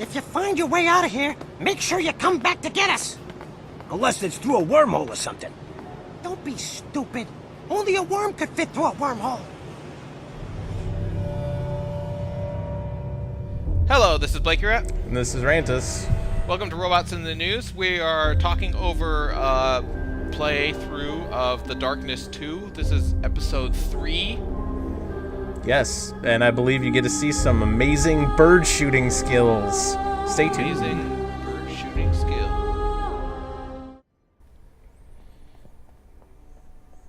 If you find your way out of here, make sure you come back to get us. Unless it's through a wormhole or something. Don't be stupid. Only a worm could fit through a wormhole. Hello, this is Blake Rat. And this is Rantus. Welcome to Robots in the News. We are talking over playthrough of The Darkness 2. This is episode 3. Yes, and I believe you get to see some amazing bird shooting skills. Stay tuned. Amazing bird shooting skill.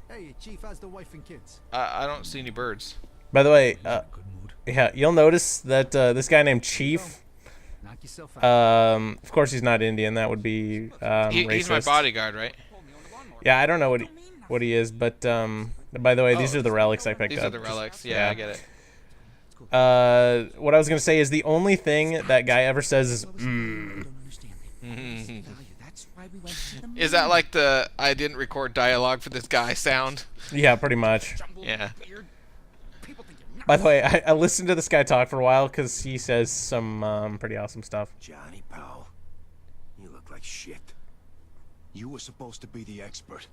Hey, Chief, how's the wife and kids? I don't see any birds. By the way, yeah, you'll notice that this guy named Chief, Knock yourself out. of course he's not Indian. That would be He's my racist. bodyguard, right? Yeah, I don't know what he is, but by the way, these are the relics I picked These up. are the relics. Yeah, I get it. What I was gonna say is the only thing that guy ever says is Is that like the I didn't record dialogue for this guy sound? Yeah, pretty much. Yeah. By the way, I listened to this guy talk for a while because he says some pretty awesome stuff. Johnny, pal. You look like shit. You were supposed to be the expert.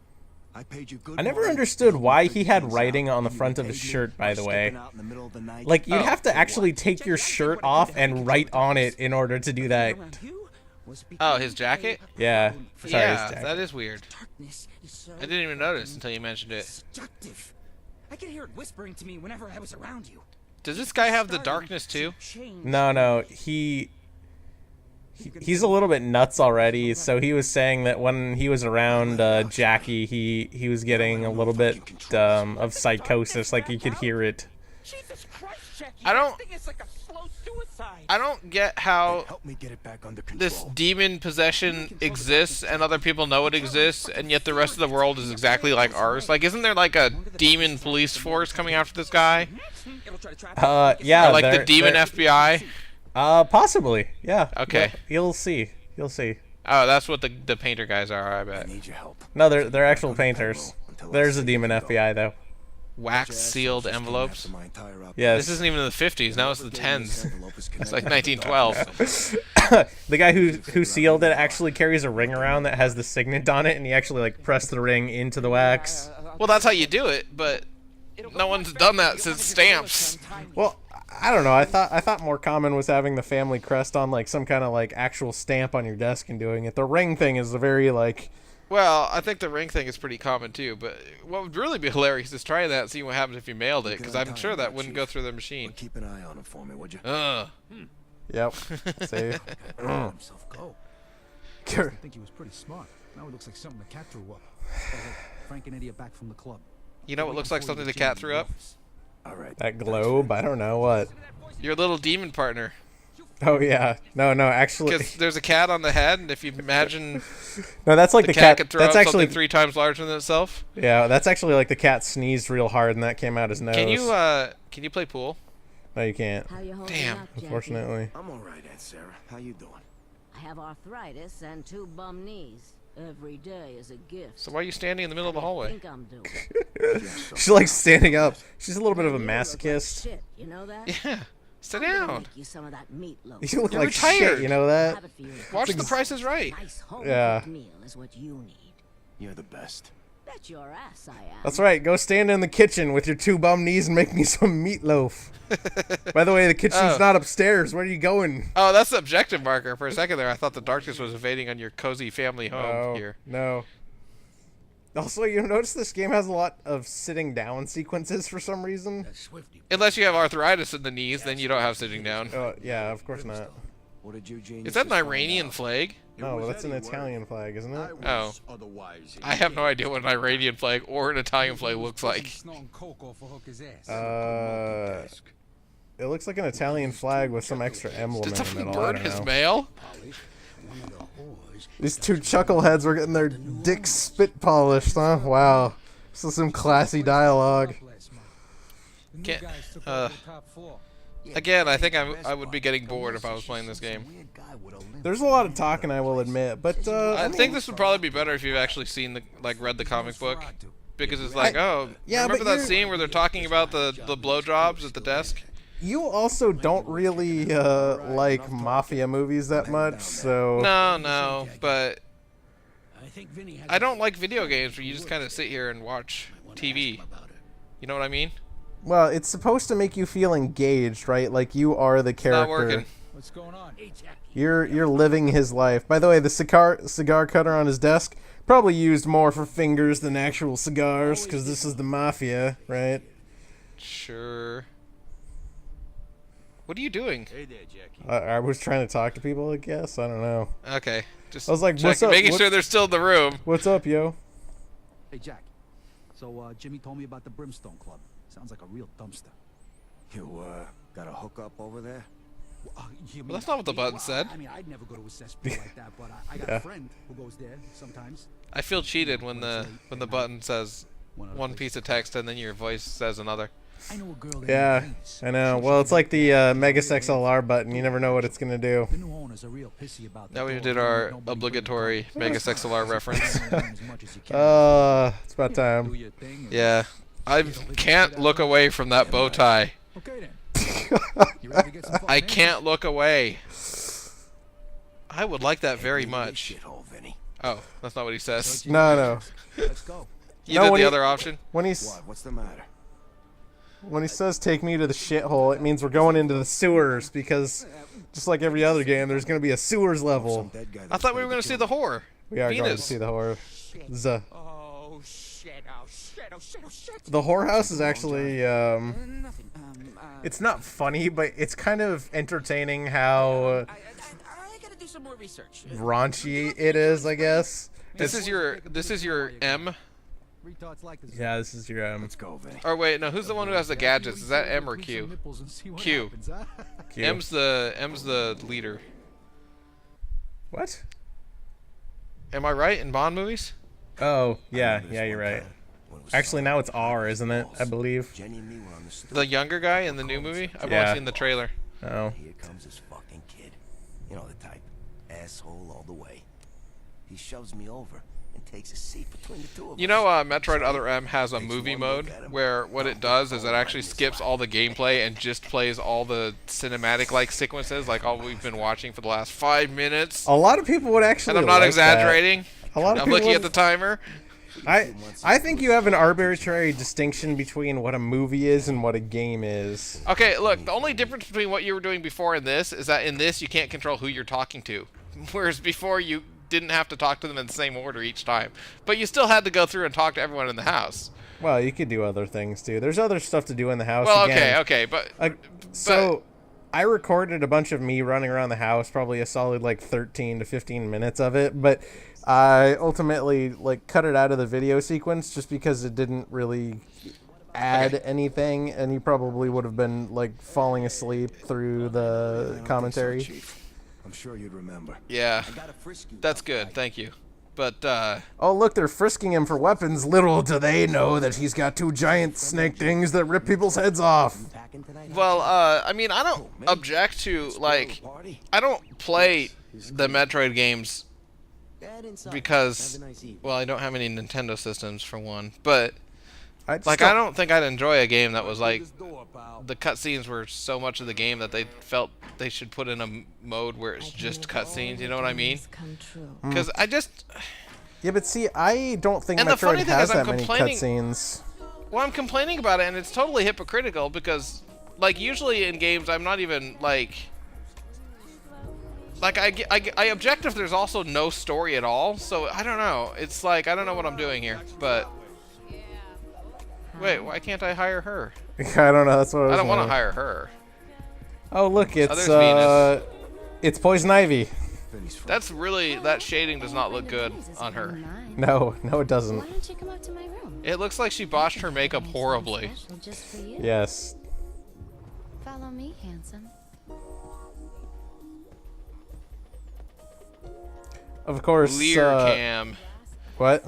I paid you good I never money. understood why he had writing on the front of his shirt, by the way. Like, you'd have to actually take your shirt off and write on it in order to do that. Oh, his jacket? Yeah. Sorry, Yeah, his jacket. that is weird. I didn't even notice until you mentioned it. Seductive. I could hear it whispering to me whenever I was around you. Does this guy have the darkness too? No, he's a little bit nuts already, so he was saying that when he was around Jackie, he was getting a little bit of psychosis, like he could hear it. Jesus Christ, Jackie, I don't- that thing is like a slow suicide. I don't get how Help me get it back under control. this demon possession exists and other people know it exists, and yet the rest of the world is exactly like ours. Like, isn't there like a demon police force coming after this guy? It'll try to trap Yeah, Or like the they're- demon they're- FBI? Possibly, yeah. Okay. Yeah, you'll see. Oh, that's what the painter guys are, I bet. I need your help. No, they're actual painters. There's a demon FBI though. Wax sealed envelopes. Yes. This isn't even in the 50s, now it's the 10s. It's like 1912. The guy who sealed it actually carries a ring around that has the signet on it, and he actually like pressed the ring into the wax. Well, that's how you do it, but no one's done that since stamps. Well, I don't know. I thought more common was having the family crest on like some kind of like actual stamp on your desk and doing it. The ring thing is a very like. Well, I think the ring thing is pretty common too, but what would really be hilarious is try that and see what happens if you mailed it, because I'm sure that wouldn't go through the machine. Keep an eye on him for me, would you? Ugh. Yep. See. Let himself go. I think he was pretty smart. Now it looks like something the cat threw up. Frank and Eddie are back from the club. You know what looks like something the cat threw up? All right. That globe. I don't know what. Your little demon partner. Oh yeah. No. Actually. Because there's a cat on the head, and if you imagine No, that's like the the cat could throw That's out actually. something 3 times larger than itself. Yeah, that's actually like the cat sneezed real hard and that came out his nose. Can you play pool? No, you can't. How you holding Damn. up, Jackie? Unfortunately. I'm all right, Aunt Sarah. How you doing? I have arthritis and 2 bum knees. Every day is a gift. So why are you standing in the middle of the hallway? think I'm doing? She's like standing up. She's a little bit of a masochist. Shit, you know that? Yeah. Sit I'm gonna down. Make you some of that meatloaf. You look You're like shit, retired. you know that? Have it for you. Watch The Price is Right. Nice home Yeah. meal is what you need. You're the best. Bet your ass I am. That's right. Go stand in the kitchen with your 2 bum knees and make me some meatloaf. By the way, the kitchen's Oh. not upstairs. Where are you going? Oh, that's the objective marker. For a second there, I thought the darkness was invading on your cozy family home No, here. no. Also, you notice this game has a lot of sitting down sequences for some reason. Unless you have arthritis in the knees, then you don't have sitting down. Oh, yeah, of course not. What did Eugene Is that an Iranian flag? No, well, that's an Italian flag, isn't it? Oh. I have no idea what an Iranian flag or an Italian flag looks like. It looks like an Italian flag with some extra emblem Did in the someone middle. I burn don't his know. mail? These 2 chuckleheads were getting their dicks spit polished, huh? Wow. This is some classy dialogue. Can't, again, I think I would be getting bored if I was playing this game. There's a lot of talking, I will admit, but I think this would probably be better if you've actually seen read the comic book, because it's like, oh, yeah, remember but that you're- scene where they're talking about the blowjobs at the desk? you also don't really like mafia movies that much, so No, but I think Vinny has I don't like video games where you just kind of sit here and watch TV. You know what I mean? well, it's supposed to make you feel engaged, right? Like you are the It's not character. working. What's going on? You're living his life. By the way, the cigar cutter on his desk probably used more for fingers than actual cigars, because this is the mafia, right? Sure. What are you doing? Hey there, Jackie. I was trying to talk to people, I guess. I don't know. Okay. Just I was like, checking, what's up? making sure they're still in the room. What's up, yo? Hey, Jack. So, Jimmy told me about the Brimstone Club. Sounds like a real dumpster. You, got a hookup over there? You Well, that's not what the button said. I mean, I'd never go to a cesspool like that, but I got Yeah. a friend who goes there sometimes. I feel cheated when the button says one piece of text and then your voice says another. I know a girl that Yeah, needs. I know. Well, it's like the Megas XLR button. You never know what it's gonna do. The new owners are real pissy about Now we that. did our obligatory Megas XLR reference. It's about time. Do your thing and- Yeah. I can't look away from that bow tie. Okay then. You ready to get some I fucking can't look away. I would like that very much. Shithole, Vinny. Oh, that's not what he says. No. answers? Let's go. You No, did when the he- other option? When he's What? What's the matter? when he says "take me to the shithole," it means we're going into the sewers because, just like every other game, there's gonna be a sewers Some level. dead guy I that thought we tried were going to see kill the horror. We are going to Venus. see the horror. The Oh shit! Oh shit! Oh shit! Oh shit! the whorehouse is actually Nothing. it's not funny, but it's kind of entertaining how I gotta do some more research. raunchy it is, I guess. This is your M. Retards like this. Yeah, this is your Let's go, Vinny. Or wait, no, who's the one who has the gadgets? Is that M or Grease Q? some nipples and see what Q. happens, huh? Q. M's the leader. What? Am I right in Bond movies? Oh, yeah, Remember this yeah, you're one right. time when it was Actually, summer, now it's R, isn't it? I believe. Jenny and me were on the stoop. The younger guy in the new movie? I've Yeah. only seen the trailer. Oh. Here comes this fucking kid. You know the type. Asshole all the way. He shoves me over and takes a seat between the two of us. You know, Metroid Other M has a movie mode where what it does is it actually skips all the gameplay and just plays all the cinematic-like sequences, like all we've been watching for the last 5 minutes. A lot of people would actually And I'm not like exaggerating. A lot of I'm people looking at would- the timer. I think you have an arbitrary distinction between what a movie is and what a game is. Okay, look, the only difference between what you were doing before and this is that in this you can't control who you're talking to. Whereas before you didn't have to talk to them in the same order each time. But you still had to go through and talk to everyone in the house. Well, you could do other things too. There's other stuff to do in the house. Well, again. okay, but So, I recorded a bunch of me running around the house, probably a solid like 13 to 15 minutes of it, but I ultimately like cut it out of the video sequence just because it didn't really add anything, and you probably would have been like falling asleep through the I don't think so, commentary. Chief. I'm sure you'd remember. yeah, I got a frisk you. that's good. Thank you. But Oh, look, they're frisking him for weapons. Little do they know that he's got two giant snake things that rip people's heads off. Packing tonight? well, I mean, I don't object to like Party? I don't play the Metroid games because well, I don't have any Nintendo systems for one, but like I don't think I'd enjoy a game that was like the cutscenes were so much of the game that they felt they should put in a mode where it's just cutscenes. You know what I mean? Come true. Because I just Yeah, but see, I don't think And the Metroid funny thing has is I'm that many complaining- cutscenes. well, I'm complaining about it, and it's totally hypocritical because like usually in games I'm not even like I object if there's also no story at all. So I don't know. It's like I don't know what I'm doing here, but. Wait, why can't I hire her? I don't know. That's what I was I don't want to wondering. hire her. Oh, look, it's there's Venus. it's Poison Ivy. Vinny's friend. That's really that shading does not look good on her. No, no, it doesn't. Why don't you come up to my room? It looks like she botched her makeup Something horribly. special just for you. Yes. Follow me, handsome. Of course. Leer cam. What?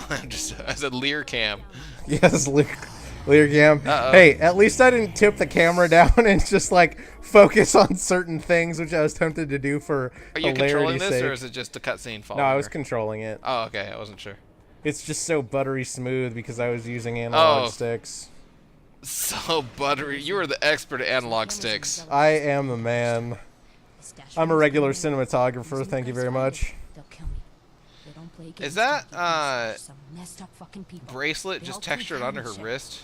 I said leer cam. Yes, Leer cam. Uh-oh. Hey, at least I didn't tip the camera down and just like focus on certain things, which I was tempted to do for Are you controlling hilarity's this, sake. or is it just a cutscene following No, I was her? controlling it. Oh, okay. I wasn't sure. It's just so buttery smooth because I was using analog Oh. sticks. So buttery. You are the expert at analog sticks. I am the man. I'm a regular cinematographer. Thank you very much. They'll kill me. They don't play games Is that because some messed up fucking people. bracelet They just all play textured onto her shit. wrist?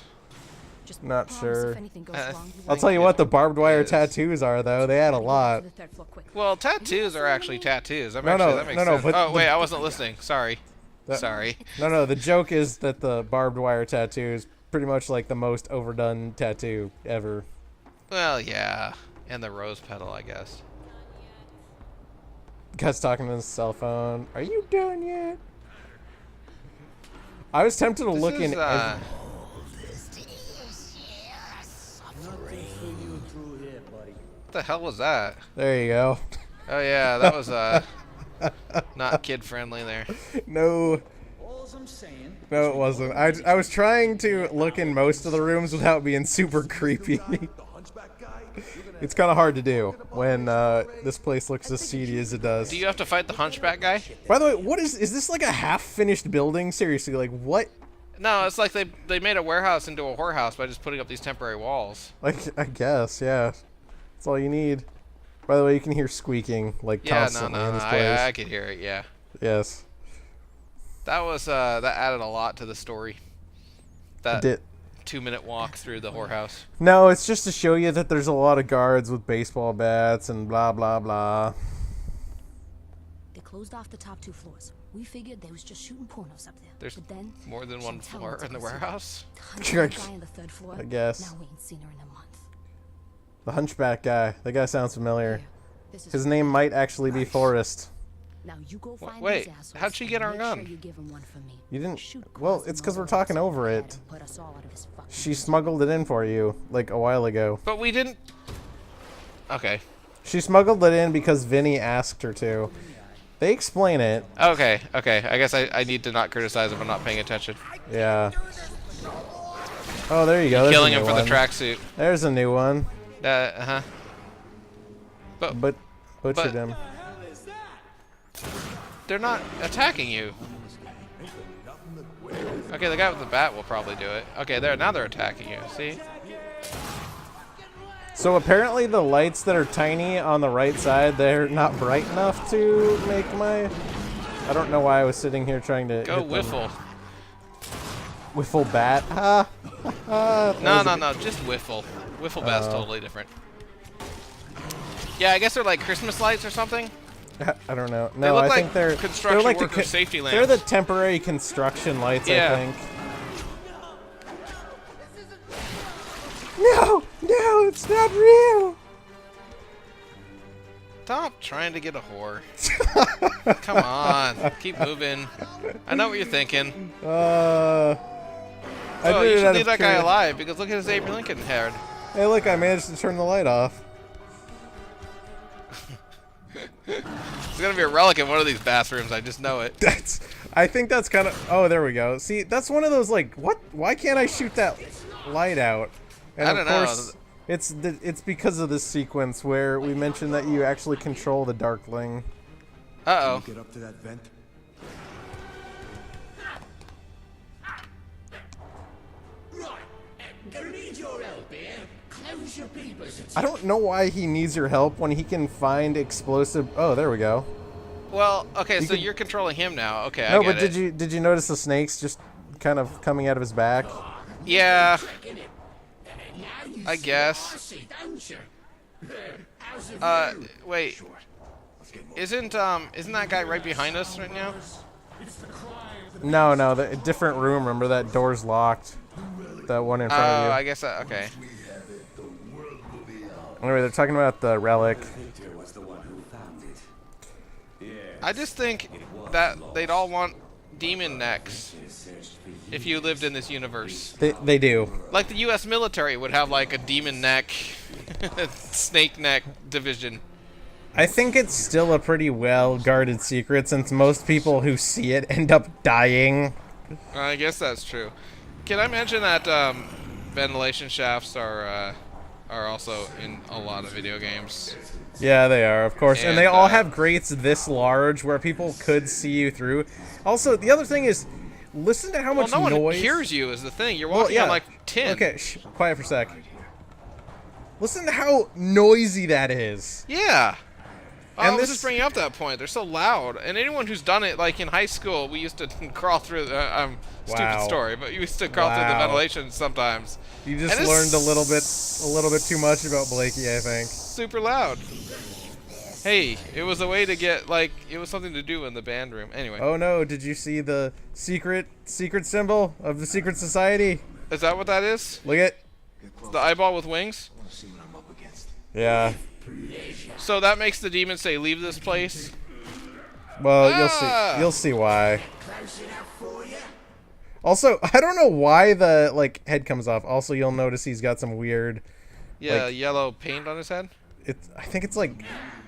Just Not promise sure. if anything goes wrong, you I'll won't tell you get what, the barbed wire Yes. tattoos are though. They add a lot. to the third floor quick. Well, tattoos are actually tattoos. No, no, that makes no, no, sense. but Oh, the- wait, I wasn't listening. Sorry. That- Sorry. No, the joke is that the barbed wire tattoo is pretty much like the most overdone tattoo ever. Well, yeah. And the rose petal, I guess. Guy's talking to his cell phone. Are you done yet? I was tempted to This look is, in. What the hell was that? There you go. Oh, yeah, that was, not kid-friendly there. No. No, it wasn't. I was trying to look in most of the rooms without being super creepy. It's kind of hard to do when this place looks as seedy as it does. Do you have to fight the hunchback guy? By the way, what is this like a half-finished building? Seriously, like what? No, it's like they made a warehouse into a whorehouse by just putting up these temporary walls. Like I guess, yeah. That's all you need. By the way, you can hear squeaking like Yeah, constantly no, in this I place. could hear it, yeah. Yes. That was, that added a lot to the story. That Did 2-minute walk through the whorehouse. No, it's just to show you that there's a lot of guards with baseball bats and blah blah blah. They closed off the top 2 floors. We figured they was just shooting pornos up there. There's but then more than one Chantal floor took in the us warehouse? The hunchback guy on the 3rd floor. I guess. Now we ain't seen her in a month. The hunchback guy. That guy sounds familiar. This is His name might actually be Forrest. Now you go find Wait, these assholes how'd she get and our make gun? Sure you give 'em one for me. You didn't. Shoot Well, Quasimodo it's because we're upside talking over the head it. and put us all out of his fucking She smuggled it in for you like a while ago. But we didn't... Okay. She smuggled it in because Vinny asked her to. They explain it. Okay, okay. I guess I need to not criticize if I'm not paying attention. Yeah. Oh, there you go. There's a Killing new him for one. the tracksuit. There's a new one. Uh-huh. But butchered him. They're not attacking you. Okay, the guy with the bat will probably do it. Okay, now they're attacking you. See? So apparently the lights that are tiny on the right side, they're not bright enough to make my... I don't know why I was sitting here trying to Go hit them. whiffle. Whiffle bat. Ha. No, just whiffle. Whiffle bat's totally different. Yeah, I guess they're like Christmas lights or something. I don't know. They No, look I like think they're construction like worker safety They're lamps. the temporary construction lights, Yeah. I think. No, it's not real. Stop trying to get a whore. Come on, keep moving. I know what you're thinking. I Oh, did you it should out leave of that guy curi- alive because look at his Abraham Lincoln head. Hey, look! I managed to turn the light off. There's gonna be a relic in one of these bathrooms. I just know it. I think that's kind of. Oh, there we go. See, that's one of those like, what? Why can't I shoot that light out? And I don't know. of course, it's because of this sequence where we mentioned that you actually control the Darkling. Uh oh. Get up to that vent. I don't know why he needs your help when he can find explosive. Oh, there we go. Well, okay, so could- you're controlling him now. Okay, No, I get but it. did you notice the snakes just kind of coming out of his back? Yeah. I guess. Wait. Isn't that guy right behind us right now? No, a different room. Remember that door's locked. That one in front Oh, of you. I guess okay. Anyway, they're talking about the relic. I just think that they'd all want demon necks if you lived in this universe. They do. Like the U.S. military would have like a demon neck, snake neck division. I think it's still a pretty well guarded secret since most people who see it end up dying. I guess that's true. Can I mention that ventilation shafts are also in a lot of video games? Yeah, they are, of course. And they And, all have grates this large where people could see you through. Also, the other thing is, Listen to how Well, much no one noise. hears you is the thing. You're walking on like tin. Okay, quiet for a sec. Listen to how noisy that is. Yeah. And I was this- just bringing up that point. They're so loud. And anyone who's done it, like in high school, we used to crawl through. Stupid Wow. story, but you used to crawl through the Wow. ventilation sometimes. You just And it's learned a little bit too much about Blakey, I think. Super loud. Hey, it was a way to get like it was something to do in the band room. Anyway, Oh no, did you see the secret symbol of the secret society? is that what that is? Look at. The eyeball with wings? Yeah. So that makes the demon say, "Leave this place." Well, Ah! you'll see why. Also, I don't know why the like head comes off. Also, you'll notice he's got some weird Yeah, Like- yellow paint on his head. I think it's like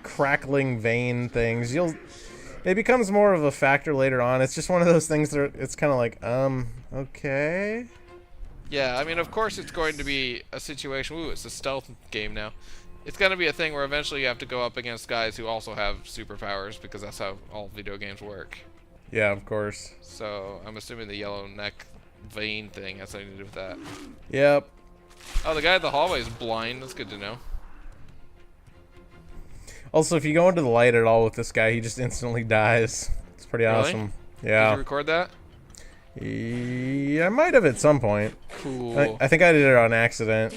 crackling vein things. It becomes more of a factor later on. It's just one of those things that it's kind of like, okay. Yeah, I mean, of course it's going to be a situation. Ooh, it's a stealth game now. It's going to be a thing where eventually you have to go up against guys who also have superpowers because that's how all video games work. Yeah, of course. So I'm assuming the yellow neck vein thing has something to do with that. Yep. Oh, the guy in the hallway is blind. That's good to know. Also, if you go into the light at all with this guy, he just instantly dies. It's pretty Really? awesome. Did Yeah. you record that? Yeah, I might have at some point. Cool. I think I did it on accident.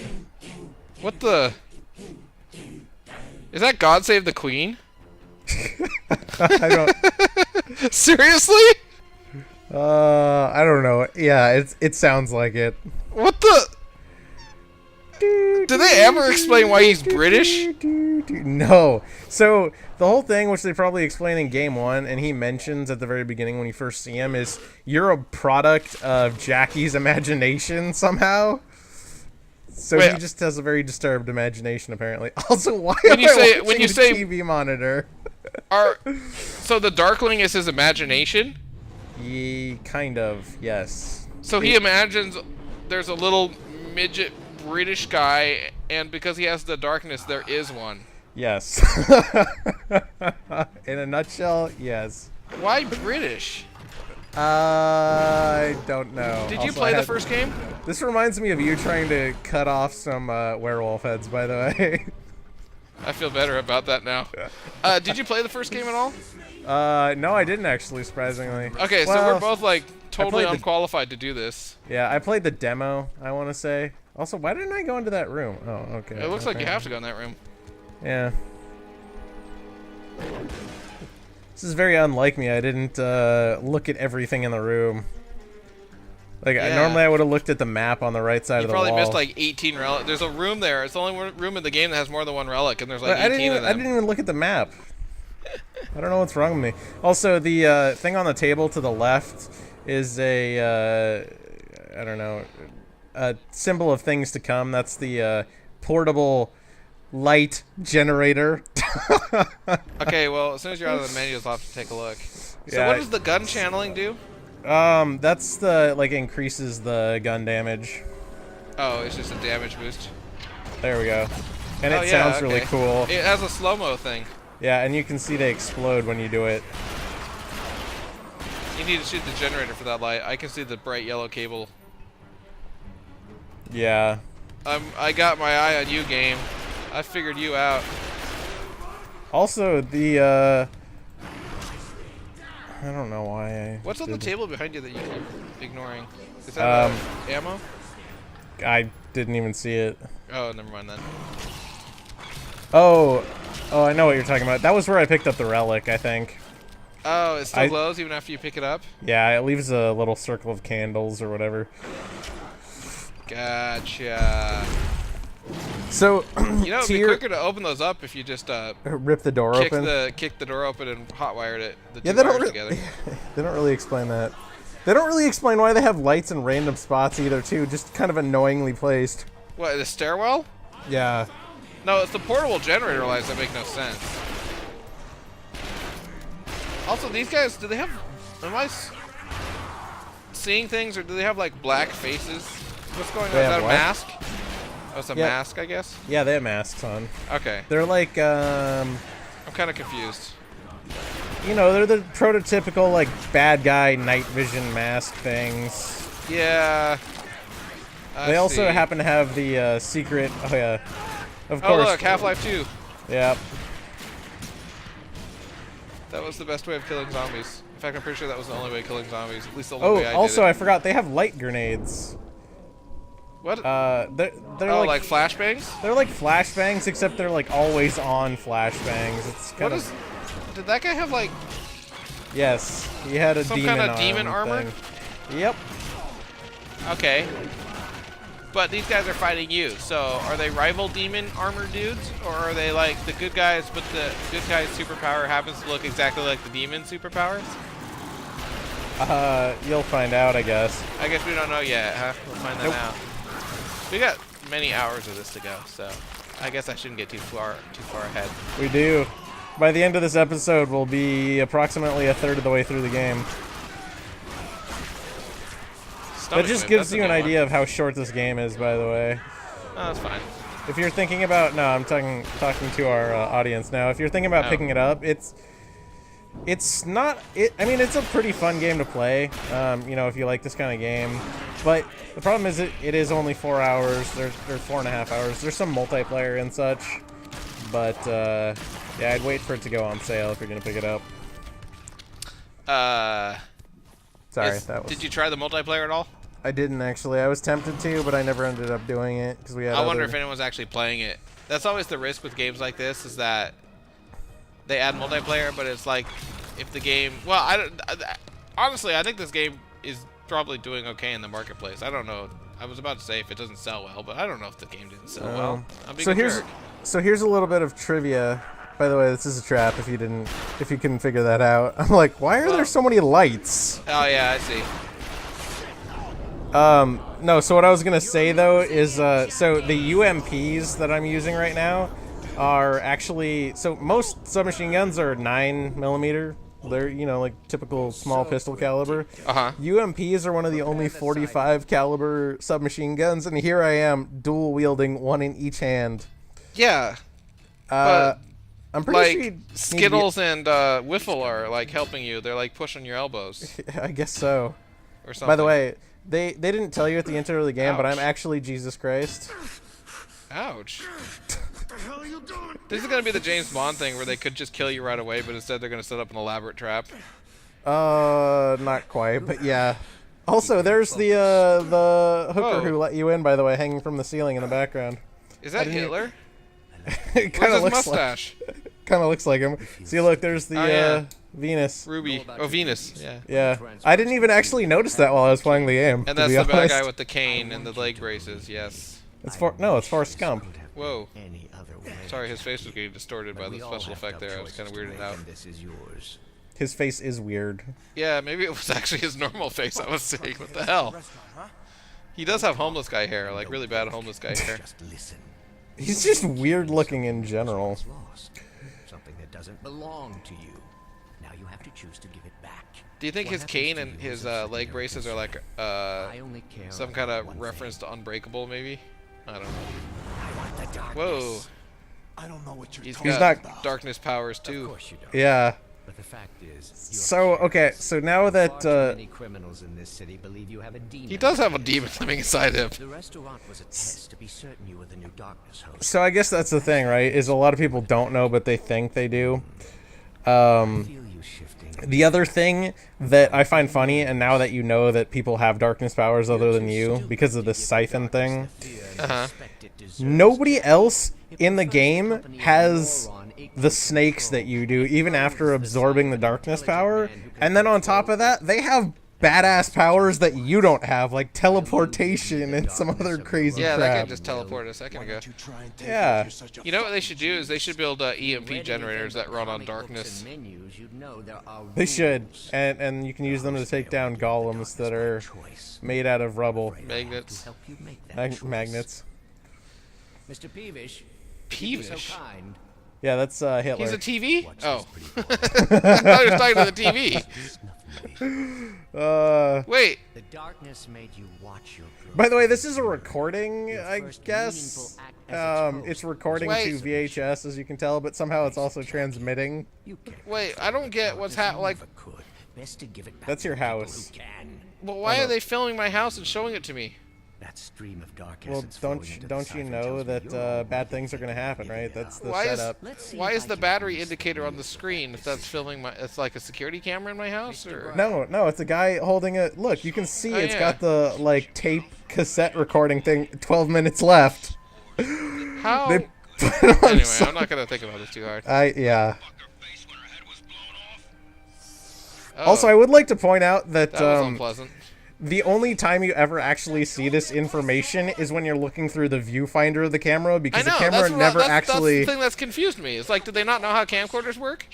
What the? Is that God Save the Queen? I don't. Seriously? I don't know. Yeah, it sounds like it. What the? Do they ever explain why he's British? No. So the whole thing, which they probably explain in game 1, and he mentions at the very beginning when you first see him, is you're a product of Jackie's imagination somehow. So Wait. he just has a very disturbed imagination, apparently. Also, why When am you I say- watching when you the say- TV monitor? So the Darkling is his imagination? Kind of, yes. So he imagines there's a little midget British guy, and because he has the darkness, there is one. Yes. In a nutshell, yes. Why British? I don't know. Did you Also, play the first game? This reminds me of you trying to cut off some werewolf heads, by the way. I feel better about that now. Did you play the first game at all? No, I didn't actually, surprisingly. Okay, so Well, we're both like totally played the- unqualified to do this. Yeah, I played the demo, I want to say. Also, why didn't I go into that room? Oh, okay. It looks like you okay. have to go in that room. Yeah. This is very unlike me. I didn't look at everything in the room. Like, Yeah. normally I would have looked at the map on the right side You of the probably wall. missed like 18 relics. There's a room there. It's the only room in the game that has more than one relic, and there's like But 18 of I them. didn't even look at the map. I don't know what's wrong with me. Also, the thing on the table to the left is a, I don't know, a symbol of things to come. That's the portable light generator. Okay, well, as soon as you're out of the menu, you'll have to take a look. So Yeah. what does the gun channeling do? That's the, like, increases the gun damage. Oh, it's just a damage boost. There we go. And Oh, it yeah, sounds really okay. cool. It has a slow-mo thing. Yeah, and you can see they explode when you do it. You need to shoot the generator for that light. I can see the bright yellow cable. Yeah. I got my eye on you, game. I figured you out. Also, the, I don't know why I... What's on the did- table behind you that you keep ignoring? Is that ammo? I didn't even see it. Oh, never mind then. Oh, I know what you're talking about. That was where I picked up the relic, I think. Oh, it still I- glows even after you pick it up? Yeah, it leaves a little circle of candles or whatever. Gotcha. So, You know, it'd be quicker to open those up if you just rip the door kick open. the door open and hotwired it. The Yeah, two they don't, wires really, together. they don't really explain that. They don't really explain why they have lights in random spots either, too. Just kind of annoyingly placed. What, the stairwell? Yeah. No, it's the portable generator lights that make no sense. Also, these guys, do they have... Am I seeing things, or do they have, like, black faces? What's going on? They Is have that a what? mask? Oh, it's a Yeah. mask, I guess? Yeah, they have masks on. Okay. They're like, I'm kind of confused. you know, they're the prototypical, like, bad guy night vision mask things. Yeah. They also happen to have the secret. Oh yeah, of Oh course. look, Half-Life 2. Yep. That was the best way of killing zombies. In fact, I'm pretty sure that was the only way of killing zombies. At least the only way I did also, it. I forgot they have light grenades. What? They're oh, like flashbangs? They're like flashbangs, except they're like always on flashbangs. It's kind of. Did that guy have like? Yes, he had a some demon kind of demon armor. Thing. Yep. Okay. But these guys are fighting you, so are they rival demon armor dudes? Or are they like the good guys, but the good guy's superpower happens to look exactly like the demon superpowers? You'll find out, I guess. I guess we don't know yet, huh? We'll find that out. We got many hours of this to go, so I guess I shouldn't get too far ahead. We do. By the end of this episode, we'll be approximately a third of the way through the game. That just gives you an idea of how short this game is, by the way. Oh, that's fine. If you're thinking about, no, I'm talking to our audience now. If you're thinking about picking it up, it's not. I mean, it's a pretty fun game to play. You know, if you like this kind of game. But the problem is, it is only 4 hours. There's 4.5 hours. There's some multiplayer and such. But yeah, I'd wait for it to go on sale if you're gonna pick it up. Sorry, that was. Did you try the multiplayer at all? I didn't actually. I was tempted to, but I never ended up doing it because we had. I wonder if anyone's actually playing it. That's always the risk with games like this, is that they add multiplayer, but it's like if the game. Well, honestly, I think this game is probably doing okay in the marketplace. I don't know. I was about to say if it doesn't sell well, but I don't know if the game didn't sell well. I'm being so here's a little bit of trivia. By the way, this is a trap. If you couldn't figure that out, I'm like, why are there so many lights? Oh yeah, I see. No, so what I was gonna say though is, so the UMPs that I'm using right now are actually, so most submachine guns are 9mm. They're, you know, like typical small pistol caliber. UMPs are one of the only 45 caliber submachine guns, and here I am dual wielding one in each hand. Yeah. I'm pretty like Skittles and Wiffle are like helping you. They're like pushing your elbows. I guess so. Or something. By the way, they didn't tell you at the intro of the game, but I'm actually Jesus Christ. Ouch. This is gonna be the James Bond thing where they could just kill you right away, but instead they're gonna set up an elaborate trap. Not quite, but yeah. Also, there's the hooker who let you in, by the way, hanging from the ceiling in the background. Is that Hitler? It kind of looks mustache? Kind of looks like him. See, look, there's the Venus. Ruby. Oh, Venus. Yeah. Yeah. I didn't even actually notice that while I was playing the game. And that's the bad guy with the cane and the leg braces. Yes. It's Forrest Gump. Whoa. Sorry, his face was getting distorted by the special effect there. I was kind of weirded out. His face is weird. Yeah, maybe it was actually his normal face I was seeing. What the hell? He does have homeless guy hair, like really bad homeless guy hair. He's just weird looking in general. Something that doesn't belong to you. Now you have to choose to give it back. Do you think his cane and his leg braces are like some kind of reference to Unbreakable, maybe? I don't know. Whoa. I don't know what He's got darkness powers too. Of course you don't. Yeah. But the fact is, so okay, so now that many criminals in this city believe you have a demon. He does have a demon living inside him. The restaurant was a test to be certain you were the new darkness host. So I guess that's the thing, right? Is a lot of people don't know, but they think they do. The other thing that I find funny, and now that you know that people have darkness powers other than you because of the siphon thing, nobody else in the game has the snakes that you do, even after absorbing the darkness power. And then on top of that, they have badass powers that you don't have, like teleportation and some other crazy crap. That guy just teleported a second ago. Yeah. You know what they should do is they should build EMP generators that run on darkness. They should, and you can use them to take down golems that are made out of rubble. Magnets. Magnets. Mr. Peevish. Peevish? Yeah, that's Hitler. He's a TV? Oh. I thought he was talking to the TV. Wait. The darkness made you watch your growth. By the way, this is a recording, I guess. It's recording to Wait. VHS, as you can tell, but somehow it's also transmitting. Wait, I don't get what's like. Best to give it back That's your to people house. who can. Well, why are they filming my house and showing it to me? That stream of darkness Well, that's flowing into the don't you cipher know tells me that you're bad things are going to happen, right? That's the Why is setup. why is the battery indicator on the screen if that's filming my? It's like a security camera in my house, or No, it's a guy holding it. Look, you can see Oh, it's yeah. got the like tape cassette recording thing. 12 minutes left. how? They put it on Anyway, some- I'm not gonna think about this too hard. Yeah. Oh, Also, I would like to point out that, that was unpleasant. the only time you ever actually see this information is when you're looking through the viewfinder of the camera, I because know. the camera That's what, never that's actually. the thing that's confused me. It's like, did they not know how camcorders work?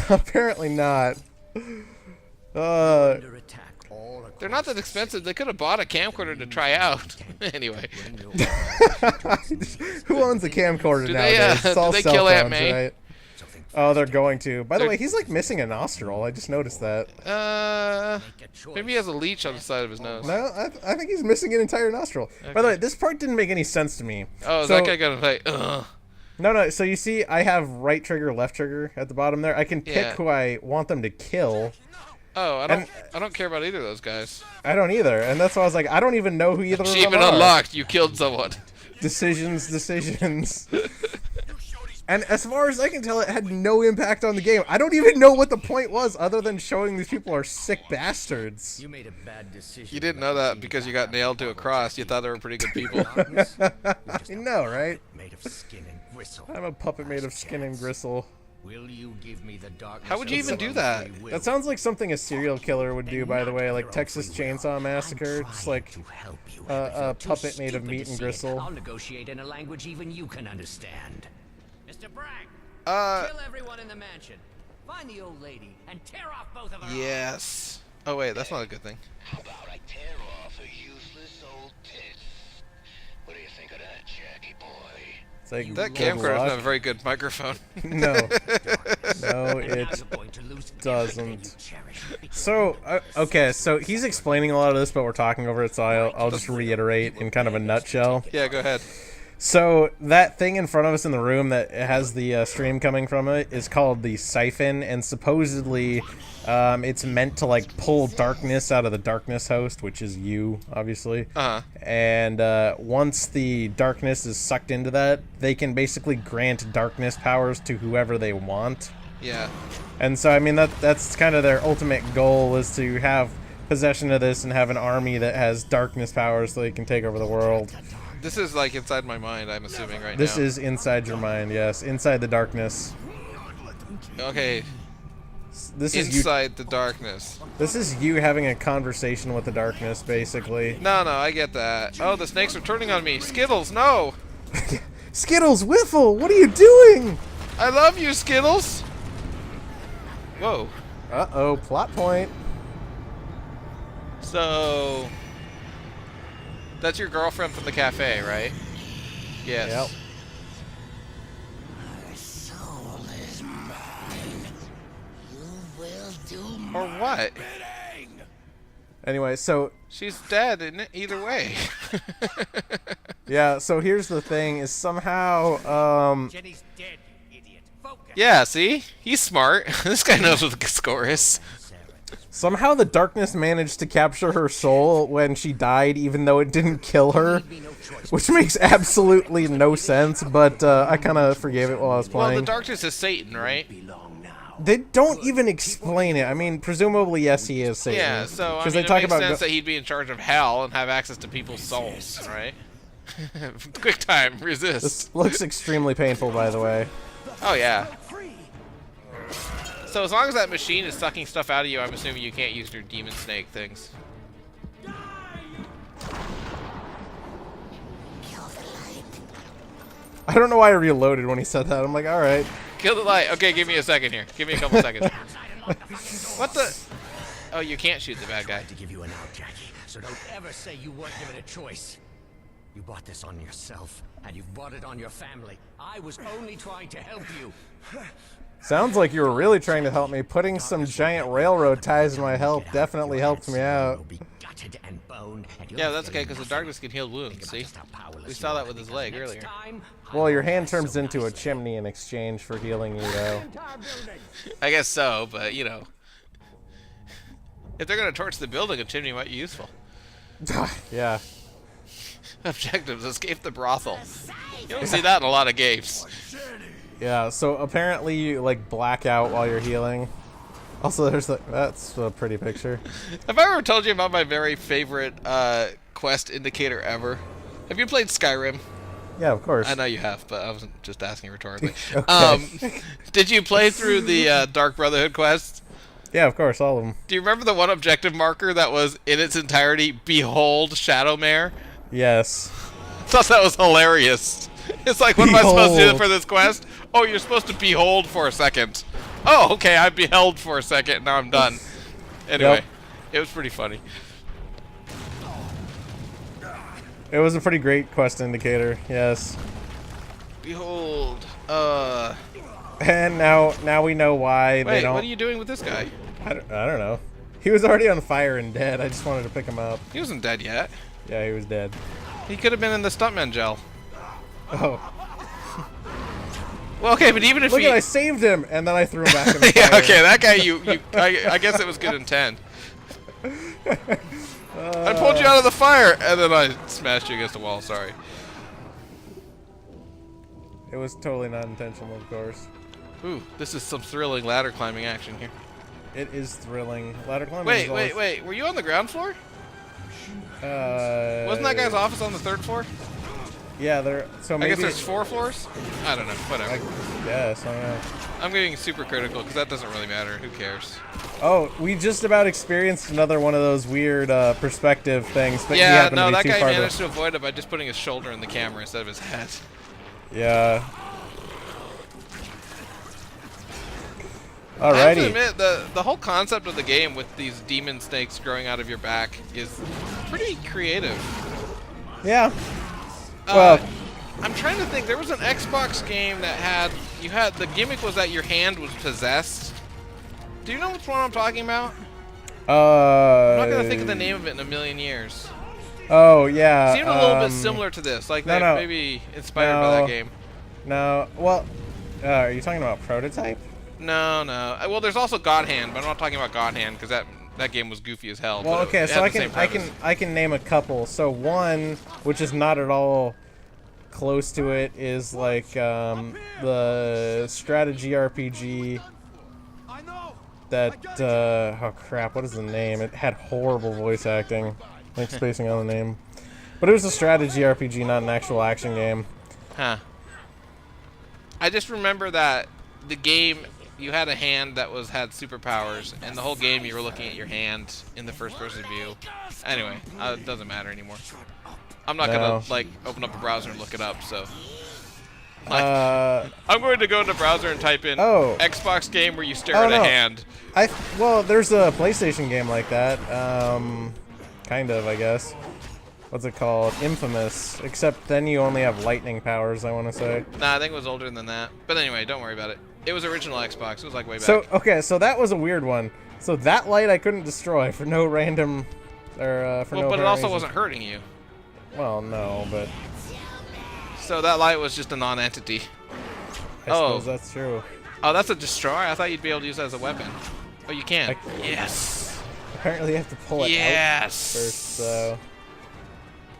Apparently not. under attack all across They're not that expensive. They could have bought a camcorder to try out. Anyway, Who owns a camcorder Do they, nowadays? It's all do they cell kill Aunt phones, May? right? Oh, they're going to. By the way, he's like missing a nostril. I just noticed that. maybe he has a leech on the side of his nose. No, I think he's missing an entire nostril. By the way, this part didn't make any sense to me. Oh, is So- that guy gonna play? Ugh. No. So you see, I have right trigger, left trigger at the bottom there. I can pick Yeah. who I want them to kill. Oh, I don't care about either of those guys. I don't either, and that's why I was like, I don't even know who either of them Achievement are. unlocked. You killed someone. Decisions. And as far as I can tell, it had no impact on the game. I don't even know what the point was, other than showing these people are sick bastards. You made a bad decision. You didn't know that because you got nailed to a cross. You thought they were pretty good people. I know, right? Made of skin and gristle. I'm a puppet made of skin and gristle. Will you give me the darkness? How would you even do that? That sounds like something a serial killer would do, by the way, like Texas Chainsaw Massacre. Just like a puppet made of meat and gristle. I'll negotiate in a language even you can understand. Mr. Bragg, kill everyone in the mansion. Find the old lady and tear off both of her. Yes. Oh wait, that's not a good thing. How about I tear off her useless old tits? What do you think of that, Jackie boy? It's like, That good camcorder doesn't luck. have a very good microphone. No. No, it doesn't. So, okay, so he's explaining a lot of this, but we're talking over it, so I'll just reiterate in kind of a nutshell. Yeah, go ahead. So, that thing in front of us in the room that has the stream coming from it is called the Siphon, and supposedly it's meant to, like, pull darkness out of the darkness host, which is you, obviously. Uh-huh. And once the darkness is sucked into that, they can basically grant darkness powers to whoever they want. Yeah. And so, I mean, that's kind of their ultimate goal, is to have possession of this and have an army that has darkness powers so they can take over the world. This is like inside my mind, I'm assuming right This now. is inside your mind, yes. Inside the darkness. Okay. This is you. Inside the darkness. This is you having a conversation with the darkness, basically. No, I get that. Oh, the snakes are turning on me. Skittles, no! Skittles, Whiffle, what are you doing? I love you, Skittles! Whoa. Uh-oh, plot point. So... That's your girlfriend from the cafe, right? Yes. Yep. My soul is mine. You will do Or what? Anyway, so... She's dead either way. Yeah, so here's the thing, is somehow, Jenny's dead, you idiot. Focus. Yeah, see? He's smart. This guy knows what the score is. somehow the darkness managed to capture her soul when she died, even though it didn't kill her. Which makes absolutely no sense, but I kind of forgave it while I was Well, playing. the darkness is Satan, right? They don't even explain it. I mean, presumably, yes, he is Satan. Yeah, so I mean, they it talk makes about sense that he'd be in charge of hell and have access to people's souls, right? Quick time, resist. This looks extremely painful, by the way. Oh, yeah. So as long as that machine is sucking stuff out of you, I'm assuming you can't use your demon snake things. I don't know why I reloaded when he said that. I'm like, all right. Kill the light. Okay, give me a second here. Give me a couple seconds. What the? Oh, you can't shoot the bad guy. to give you an out, Jackie. So don't ever say you weren't given a choice. You bought this on yourself, and you've bought it on your family. I was only trying to help you. Sounds like you were really trying to help me. Putting some giant railroad ties in my help definitely helped me out. Yeah, that's okay, because the darkness can heal wounds, see? We saw that with his leg earlier. Well, your hand turns into a chimney in exchange for healing you, though. I guess so, but, you know. If they're going to torch the building, a chimney might be useful. Yeah. Objectives, escape the brothel. You don't see that in a lot of games. Yeah, so apparently you, like, black out while you're healing. Also, there's that's a pretty picture. Have I ever told you about my very favorite quest indicator ever? Have you played Skyrim? Yeah, of course. I know you have, but I wasn't just asking rhetorically. Okay. Did you play through the Dark Brotherhood quest? Yeah, of course, all of them. Do you remember the one objective marker that was, in its entirety, Behold Shadowmare? Yes. I thought that was hilarious. It's like, what am I supposed to do for this quest? Oh, you're supposed to behold for a second. Oh, okay, I beheld for a second, now I'm done. Anyway, It was pretty funny. It was a pretty great quest indicator, yes. Behold, And now we know why they don't... what are you doing with this guy? I don't know. He was already on fire and dead. I just wanted to pick him up. He wasn't dead yet. Yeah, he was dead. He could have been in the stuntman gel. Oh. Well, okay, but even if Look, I saved him, and then I threw him back in the yeah, fire. okay, that guy, I guess it was good intent. I pulled you out of the fire, and then I smashed you against the wall, sorry. It was totally not intentional, of course. Ooh, this is some thrilling ladder climbing action here. It is thrilling. Ladder climbing Wait, were you on the ground floor? Wasn't that guy's office on the 3rd floor? Yeah, so maybe... I guess there's 4 floors? I don't know, whatever. Yes, I don't know. I'm getting super critical, because that doesn't really matter. Who cares? Oh, we just about experienced another one of those weird perspective things, but yeah, he no, to be that too guy far managed to avoid it by just putting his shoulder in the camera instead of his head. Yeah. I have to Alrighty. admit, the whole concept of the game with these demon snakes growing out of your back is pretty creative. Yeah. Well, I'm trying to think. There was an Xbox game that had the gimmick was that your hand was possessed. Do you know which one I'm talking about? I'm not gonna think of the name of it in a million years. Oh yeah. It seemed a little bit similar to this, like they maybe inspired by that game. No. Well, are you talking about Prototype? No. Well, there's also God Hand, but I'm not talking about God Hand because that game was goofy as hell. Well, okay, so I can name a couple. So one, which is not at all close to it, is like the strategy RPG that oh crap, what is the name? It had horrible voice acting. Like spacing on the name. But it was a strategy RPG, not an actual action game. Huh. I just remember that the game, you had a hand that had superpowers, and the whole game you were looking at your hand in the first-person view. Anyway, it doesn't matter anymore. I'm not gonna like open up a browser and look it up. So, I'm going to go into browser and type in Xbox game where you stare at a hand. Well, there's a PlayStation game like that. Kind of, I guess. What's it called? Infamous. Except then you only have lightning powers, I want to say. Nah, I think it was older than that. But anyway, don't worry about it. It was original Xbox. It was like way back. So, okay, so that was a weird one. So that light I couldn't destroy for no random... or for no but it also reason. wasn't hurting you. Well, no, but... So that light was just a non-entity. I suppose that's true. Oh, that's a destroy? I thought you'd be able to use that as a weapon. Oh, you can. Yes. Apparently you have to pull it out first, so...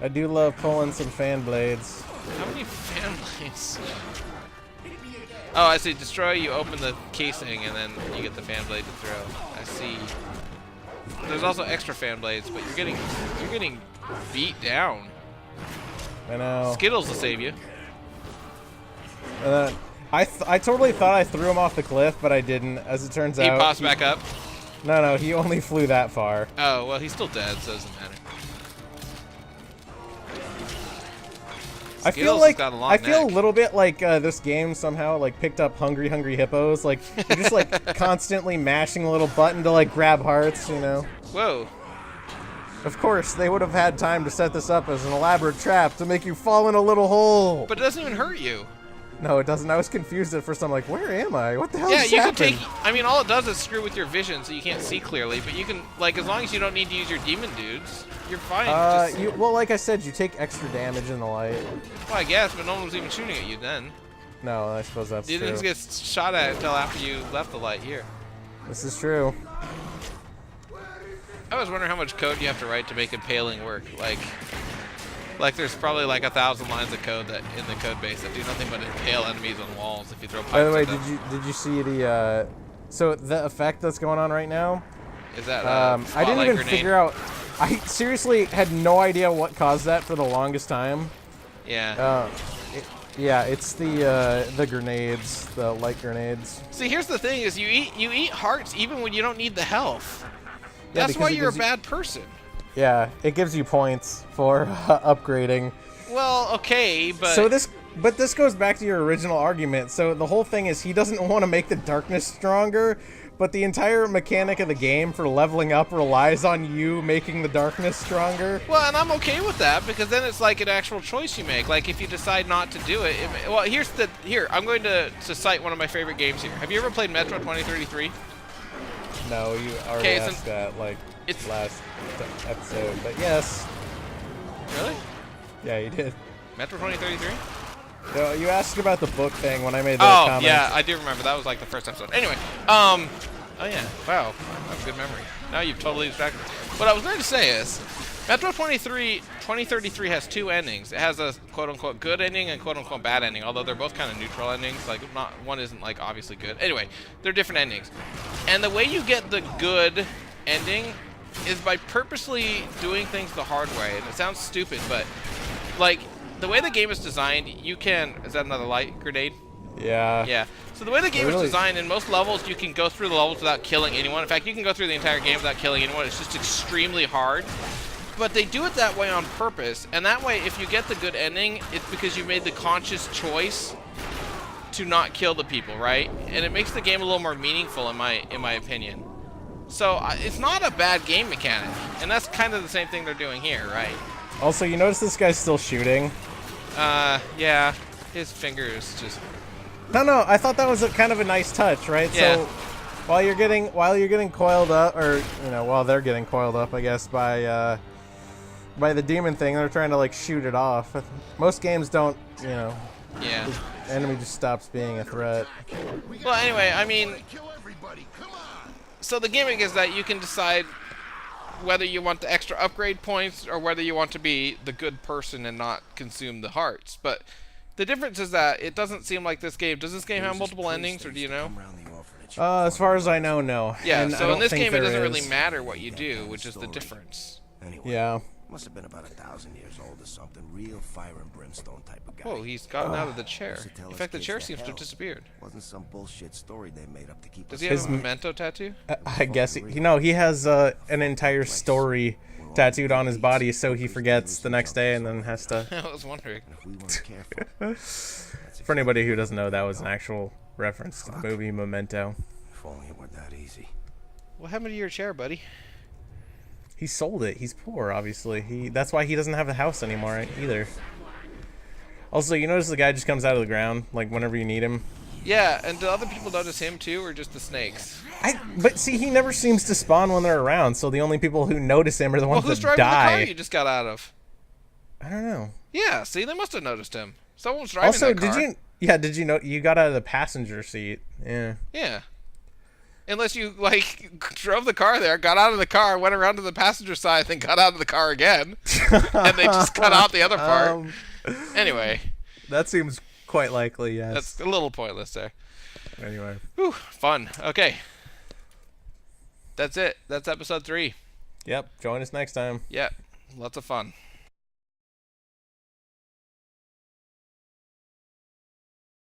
I do love pulling some fan blades. How many fan blades? Oh, I see. Destroy, you open the casing, and then you get the fan blade to throw. I see. There's also extra fan blades, but you're getting beat down. I know. Skittles will save you. I totally thought I threw him off the cliff, but I didn't. As it turns out, he pops back up. No, he only flew that far. Oh well, he's still dead, so it doesn't matter. I feel a little bit like this game somehow like picked up Hungry Hippos. Like you're just like constantly mashing a little button to like grab hearts, you know. Whoa. Of course, they would have had time to set this up as an elaborate trap to make you fall in a little hole. But it doesn't even hurt you. No, it doesn't. I was confused at first. I'm like, where am I? What the hell Yeah, just you happened? can take. I mean, all it does is screw with your vision, so you can't see clearly. But you can, like, as long as you don't need to use your demon dudes, you're fine. Well, like I said, you take extra damage in the light. Well, I guess, but no one was even shooting at you then. No, I suppose that's You true. didn't get shot at until after you left the light here. This is true. I was wondering how much code you have to write to make impaling work. Like there's probably like 1,000 lines of code that in the code base that do nothing but impale enemies on walls if you throw pipes. By the way, at them. did you see the so the effect that's going on right now? Is that I didn't even grenade? figure out. I seriously had no idea what caused that for the longest time. Yeah. Yeah, it's the grenades, the light grenades. See, here's the thing: is you eat hearts even when you don't need the health. Yeah, That's why because it you're a gives you- bad person. Yeah, it gives you points for upgrading. Well, okay, but So this goes back to your original argument. So the whole thing is he doesn't want to make the darkness stronger, but the entire mechanic of the game for leveling up relies on you making the darkness stronger. Well, and I'm okay with that because then it's like an actual choice you make. Like if you decide not to do it. Well, here I'm going to cite one of my favorite games here. Have you ever played Metro 2033? No, you already Okay, asked that like it's last episode, but yes. Really? Yeah, you did. Metro 2033? No, you asked about the book thing when I made the Oh, comment. yeah, I do remember. That was like the first episode. Anyway, oh yeah, wow, I have a good memory. Now you've totally distracted me. What I was going to say is, Metro 2033 has two endings. It has a quote-unquote good ending and quote-unquote bad ending, although they're both kind of neutral endings. Like, not one isn't like obviously good. Anyway, they're different endings. And the way you get the good ending is by purposely doing things the hard way. And it sounds stupid, but like the way the game is designed, you can. Is that another light grenade? Yeah. Yeah. So the way the game is designed, in most levels, you can go through the levels without killing anyone. In fact, you can go through the entire game without killing anyone. It's just extremely hard. But they do it that way on purpose. And that way, if you get the good ending, it's because you made the conscious choice to not kill the people, right? And it makes the game a little more meaningful, in my opinion. So it's not a bad game mechanic. And that's kind of the same thing they're doing here, right? Also, you notice this guy's still shooting? Yeah. His finger is just... No, I thought that was kind of a nice touch, right? Yeah. So while you're getting coiled up, or while they're getting coiled up, I guess by the demon thing, they're trying to like shoot it off. Most games don't, Yeah. the enemy just stops being a threat. Well, anyway, I mean, so the gimmick is that you can decide whether you want the extra upgrade points or whether you want to be the good person and not consume the hearts. But the difference is that it doesn't seem like this game. Does this game have multiple endings, or do you know? As far as I know, no. Yeah, And I so don't in this think game, it there doesn't is. really matter what you do, which is the difference. Anyway, Yeah. must have been about 1,000 years old or something. Real fire and brimstone type of guy. Whoa, he's gotten out of the chair. Used to tell In his fact, the kids chair to seems to have hell. disappeared. Wasn't some bullshit story they made up to keep Does us he have His- a memento tattoo? I guess he has an entire story tattooed on his body, so he forgets the next day and then has to. I was wondering. If we weren't careful, For anybody who doesn't know, that was an actual reference to the movie Memento. if only it were that easy. What happened to your chair, buddy? He sold it. He's poor, obviously. That's why he doesn't have the house anymore either. Also, you notice the guy just comes out of the ground, like, whenever you need him? Yeah, and do other people notice him too, or just the snakes? But see, he never seems to spawn when they're around, so the only people who notice him are the Well, ones who's that driving the car die. you just got out of? I don't know. Yeah, see, they must have noticed him. Someone's driving Also, that car. did you know you got out of the passenger seat? Yeah. Yeah. Unless you, like, drove the car there, got out of the car, went around to the passenger side, then got out of the car again. And they just cut out the other part. Anyway. That seems quite likely, yes. That's a little pointless there. Anyway. Whew, fun. Okay. That's it. That's episode 3. Yep. Join us next time. Yeah. Lots of fun.